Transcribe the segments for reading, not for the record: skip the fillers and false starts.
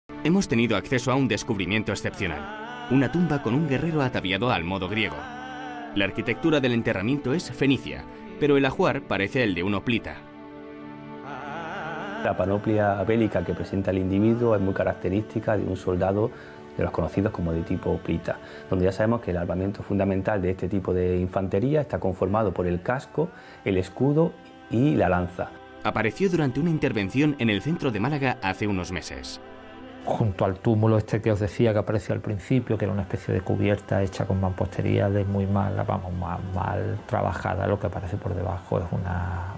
Hemos tenido acceso a un descubrimiento excepcional. Una tumba con un guerrero ataviado al modo griego. La arquitectura del enterramiento es fenicia, pero el ajuar parece el de un hoplita. La panoplia bélica que presenta el individuo es muy característica de un soldado de los conocidos como de tipo hoplita, donde ya sabemos que el armamento fundamental de este tipo de infantería está conformado por el casco, el escudo y la lanza. Apareció durante una intervención en el centro de Málaga hace unos meses. Junto al túmulo este que os decía que apareció al principio, que era una especie de cubierta hecha con mampostería de muy mal trabajada, lo que aparece por debajo es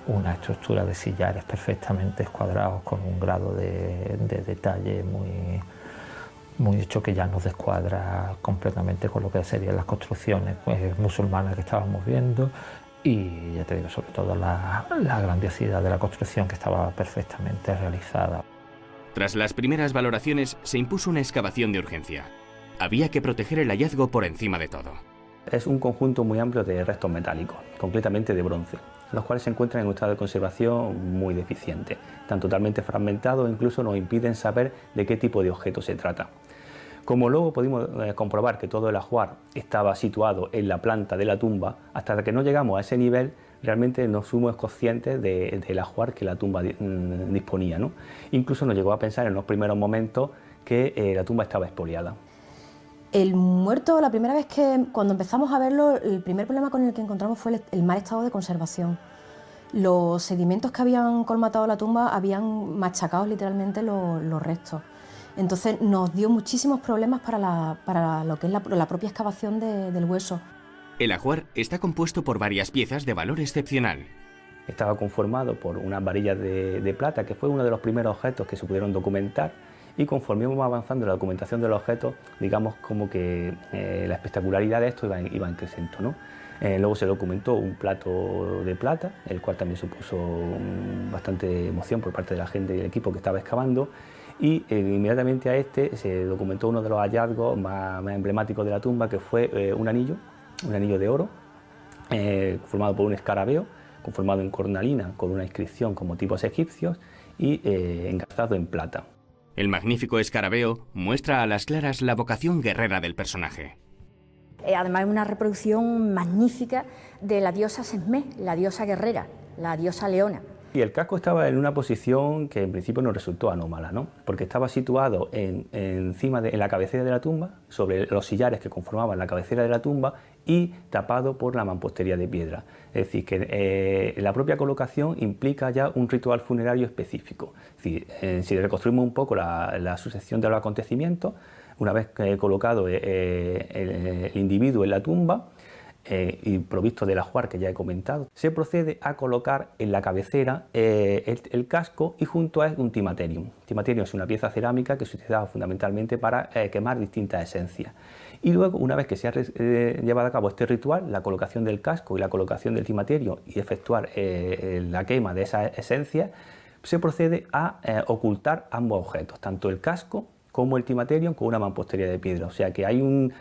una estructura de sillares perfectamente escuadrados con un grado de detalle muy hecho que ya nos descuadra completamente con lo que serían las construcciones musulmanas que estábamos viendo, y ya te digo, sobre todo la grandiosidad de la construcción, que estaba perfectamente realizada. Tras las primeras valoraciones, se impuso una excavación de urgencia. Había que proteger el hallazgo por encima de todo. Es un conjunto muy amplio de restos metálicos, concretamente de bronce, los cuales se encuentran en un estado de conservación muy deficiente. Están totalmente fragmentados e incluso nos impiden saber de qué tipo de objeto se trata. Como luego pudimos comprobar que todo el ajuar estaba situado en la planta de la tumba, hasta que no llegamos a ese nivel, realmente no fuimos conscientes del ajuar que la tumba disponía, ¿no? Incluso nos llegó a pensar en los primeros momentos que la tumba estaba expoliada. El muerto, la primera vez cuando empezamos a verlo, el primer problema con el que encontramos fue el mal estado de conservación. Los sedimentos que habían colmatado la tumba habían machacado literalmente los restos. Entonces nos dio muchísimos problemas para lo que es la propia excavación del hueso. El ajuar está compuesto por varias piezas de valor excepcional. Estaba conformado por unas varillas de plata, que fue uno de los primeros objetos que se pudieron documentar, y conforme íbamos avanzando en la documentación de los objetos, digamos como que la espectacularidad de esto iba en crecimiento, ¿no? Luego se documentó un plato de plata, el cual también supuso bastante emoción por parte de la gente y del equipo que estaba excavando, y inmediatamente a este se documentó uno de los hallazgos más emblemáticos de la tumba, que fue un anillo de oro, formado por un escarabeo, conformado en cornalina, con una inscripción con motivos egipcios y engarzado en plata. El magnífico escarabeo muestra a las claras la vocación guerrera del personaje. Además es una reproducción magnífica de la diosa Sekhmet, la diosa guerrera, la diosa leona. Y el casco estaba en una posición que en principio nos resultó anómala, ¿no? Porque estaba situado encima en la cabecera de la tumba, sobre los sillares que conformaban la cabecera de la tumba, y tapado por la mampostería de piedra. Es decir, que la propia colocación implica ya un ritual funerario específico. Es decir, si reconstruimos un poco la sucesión de los acontecimientos, una vez colocado el individuo en la tumba, y provisto del ajuar que ya he comentado, se procede a colocar en la cabecera el casco y junto a él un timaterium. Timaterium es una pieza cerámica que se utilizaba fundamentalmente para quemar distintas esencias. Y luego, una vez que se ha llevado a cabo este ritual, la colocación del casco y la colocación del timaterium y efectuar la quema de esas esencias, se procede a ocultar ambos objetos, tanto el casco como el timaterium, con una mampostería de piedra. O sea que hay un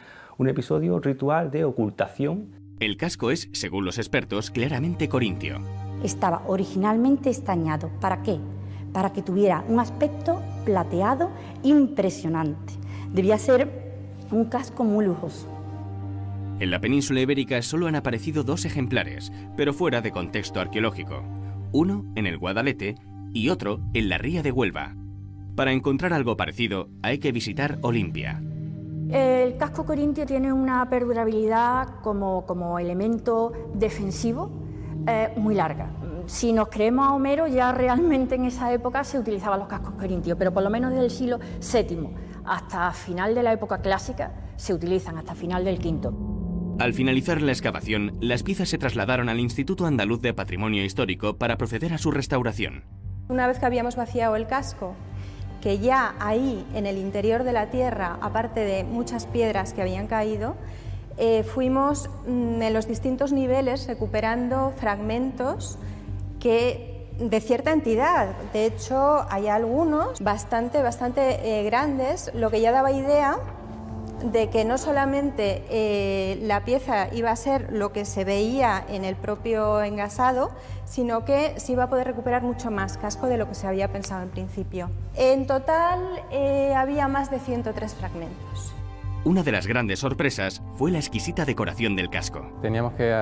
episodio ritual de ocultación. El casco es, según los expertos, claramente corintio. Estaba originalmente estañado. ¿Para qué? Para que tuviera un aspecto plateado impresionante. Debía ser un casco muy lujoso. En la península ibérica solo han aparecido 2 ejemplares, pero fuera de contexto arqueológico. Uno en el Guadalete y otro en la Ría de Huelva. Para encontrar algo parecido hay que visitar Olimpia. El casco corintio tiene una perdurabilidad como elemento defensivo muy larga. Si nos creemos a Homero, ya realmente en esa época se utilizaban los cascos corintios, pero por lo menos desde el siglo VII hasta final de la época clásica se utilizan, hasta final del V. Al finalizar la excavación, las piezas se trasladaron al Instituto Andaluz de Patrimonio Histórico para proceder a su restauración. Una vez que habíamos vaciado el casco, que ya ahí en el interior de la tierra, aparte de muchas piedras que habían caído, fuimos en los distintos niveles recuperando fragmentos de cierta entidad. De hecho, hay algunos bastante grandes, lo que ya daba idea de que no solamente la pieza iba a ser lo que se veía en el propio engasado, sino que se iba a poder recuperar mucho más casco de lo que se había pensado en principio. En total había más de 103 fragmentos. Una de las grandes sorpresas fue la exquisita decoración del casco. Teníamos que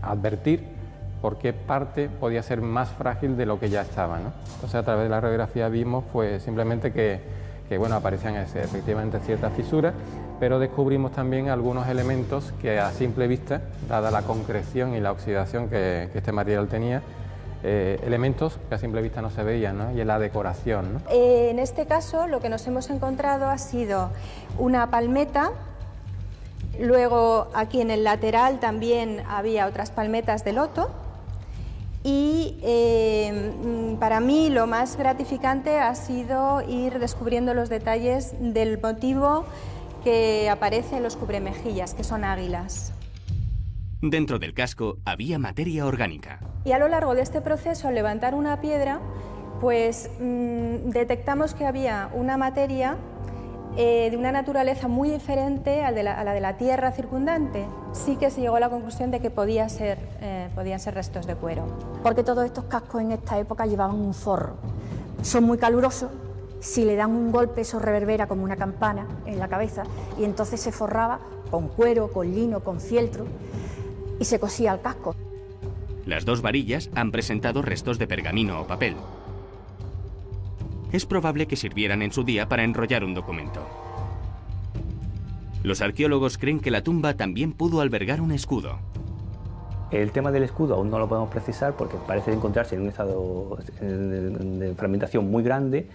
advertir por qué parte podía ser más frágil de lo que ya estaba, ¿no? Entonces, a través de la radiografía vimos pues, simplemente que bueno, aparecían efectivamente ciertas fisuras, pero descubrimos también algunos elementos que a simple vista, dada la concreción y la oxidación que este material tenía, elementos que a simple vista no se veían, ¿no? Y en la decoración, ¿no? En este caso lo que nos hemos encontrado ha sido una palmeta, luego aquí en el lateral también había otras palmetas de loto y para mí lo más gratificante ha sido ir descubriendo los detalles del motivo que aparece en los cubremejillas, que son águilas. Dentro del casco había materia orgánica. Y a lo largo de este proceso, al levantar una piedra, pues detectamos que había una materia de una naturaleza muy diferente a la de la tierra circundante. Sí que se llegó a la conclusión de que podían ser restos de cuero. Porque todos estos cascos en esta época llevaban un forro. Son muy calurosos, si le dan un golpe eso reverbera como una campana en la cabeza y entonces se forraba con cuero, con lino, con fieltro y se cosía el casco. Las dos varillas han presentado restos de pergamino o papel. Es probable que sirvieran en su día para enrollar un documento. Los arqueólogos creen que la tumba también pudo albergar un escudo. El tema del escudo aún no lo podemos precisar porque parece encontrarse en un estado de fragmentación muy grande.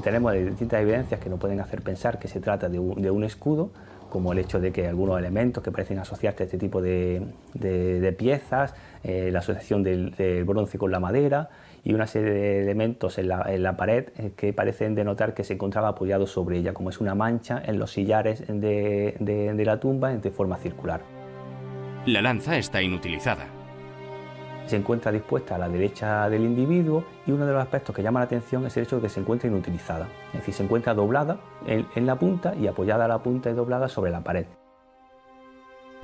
Tenemos distintas evidencias que nos pueden hacer pensar que se trata de un escudo, como el hecho de que algunos elementos que parecen asociarse a este tipo de piezas, la asociación del bronce con la madera y una serie de elementos en la pared que parecen denotar que se encontraba apoyado sobre ella, como es una mancha en los sillares de la tumba de forma circular. La lanza está inutilizada. Se encuentra dispuesta a la derecha del individuo y uno de los aspectos que llama la atención es el hecho de que se encuentra inutilizada. Es decir, se encuentra doblada en la punta y apoyada a la punta y doblada sobre la pared.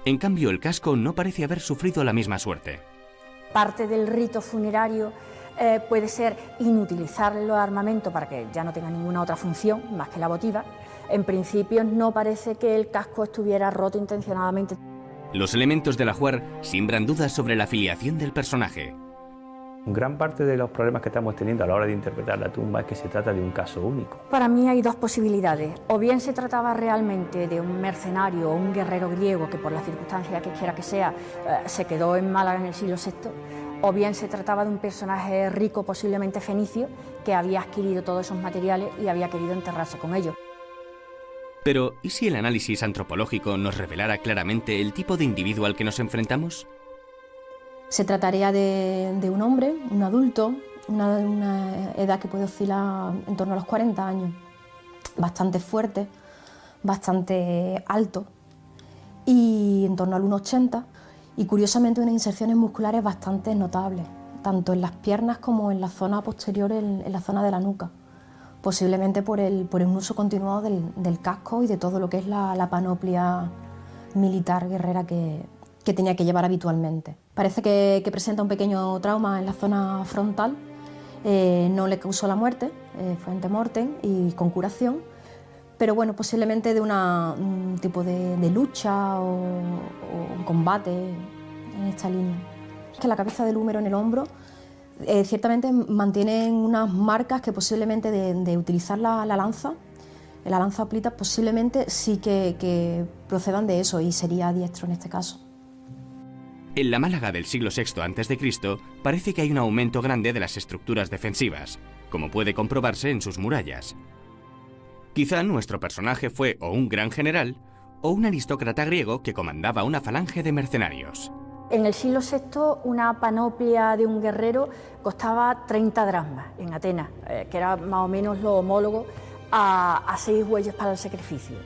En cambio, el casco no parece haber sufrido la misma suerte. Parte del rito funerario puede ser inutilizar los armamentos para que ya no tenga ninguna otra función más que la votiva. En principio no parece que el casco estuviera roto intencionadamente. Los elementos del ajuar siembran dudas sobre la filiación del personaje. Gran parte de los problemas que estamos teniendo a la hora de interpretar la tumba es que se trata de un caso único. Para mí hay dos posibilidades. O bien se trataba realmente de un mercenario o un guerrero griego que por las circunstancias que quiera que sea se quedó en Málaga en el siglo VI, o bien se trataba de un personaje rico, posiblemente fenicio, que había adquirido todos esos materiales y había querido enterrarse con ellos. Pero, ¿y si el análisis antropológico nos revelara claramente el tipo de individuo al que nos enfrentamos? Se trataría de un hombre, un adulto, una edad que puede oscilar en torno a los 40 años, bastante fuerte, bastante alto y en torno al 1,80 y curiosamente unas inserciones musculares bastante notables, tanto en las piernas como en la zona posterior, en la zona de la nuca. Posiblemente por el uso continuado del casco y de todo lo que es la panoplia militar guerrera que tenía que llevar habitualmente. Parece que presenta un pequeño trauma en la zona frontal, no le causó la muerte, fue ante mortem y con curación, pero bueno, posiblemente de un tipo de lucha o un combate en esta línea. Es que la cabeza del húmero en el hombro ciertamente mantienen unas marcas que posiblemente de utilizar la lanza plita, posiblemente sí que procedan de eso y sería diestro en este caso. En la Málaga del siglo VI a.C. parece que hay un aumento grande de las estructuras defensivas, como puede comprobarse en sus murallas. Quizá nuestro personaje fue o un gran general o un aristócrata griego que comandaba una falange de mercenarios. En el siglo VI una panoplia de un guerrero costaba 30 dracmas en Atenas, que era más o menos lo homólogo a 6 bueyes para los sacrificios.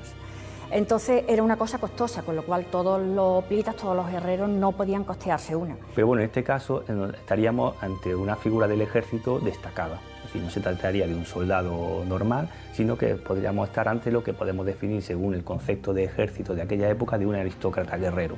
Entonces era una cosa costosa, con lo cual todos los plitas, todos los guerreros no podían costearse una. Pero bueno, en este caso estaríamos ante una figura del ejército destacada. Es decir, no se trataría de un soldado normal, sino que podríamos estar ante lo que podemos definir, según el concepto de ejército de aquella época, de un aristócrata guerrero.